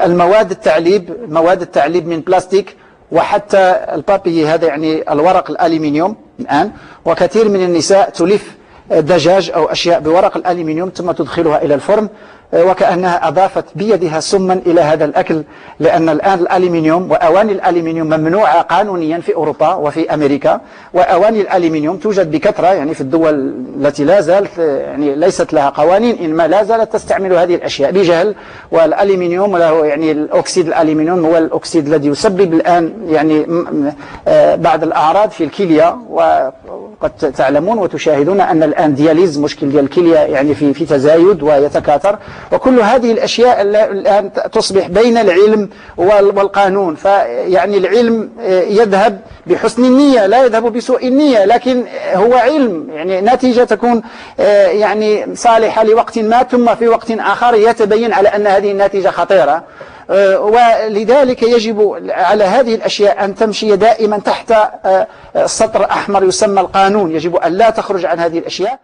مواد التعليب من بلاستيك، وحتى البابي هذا يعني الورق الألمنيوم الآن. وكثير من النساء تلف دجاج أو أشياء بورق الألمنيوم ثم تدخلها إلى الفرن، وكأنها أضافت بيدها سما إلى هذا الأكل، لأن الآن الألمنيوم وأواني الألمنيوم ممنوعة قانونيا في أوروبا وفي أمريكا. وأواني الألمنيوم توجد بكثرة يعني في الدول التي لا زالت يعني ليست لها قوانين، إنما لا زالت تستعمل هذه الأشياء بجهل. والألمنيوم له يعني الأكسيد الألمنيوم هو الأكسيد الذي يسبب الآن يعني بعض الأعراض في الكلية، وقد تعلمون وتشاهدون أن الآن دياليز مشكل ديال الكلية يعني في تزايد ويتكاثر. وكل هذه الأشياء الآن تصبح بين العلم والقانون. فيعني العلم يذهب بحسن النية لا يذهب بسوء النية، لكن هو علم يعني نتيجة تكون يعني صالحة لوقت ما، ثم في وقت آخر يتبين على أن هذه النتيجة خطيرة. ولذلك يجب على هذه الأشياء أن تمشي دائما تحت سطر أحمر يسمى القانون، يجب أن لا تخرج عن هذه الأشياء.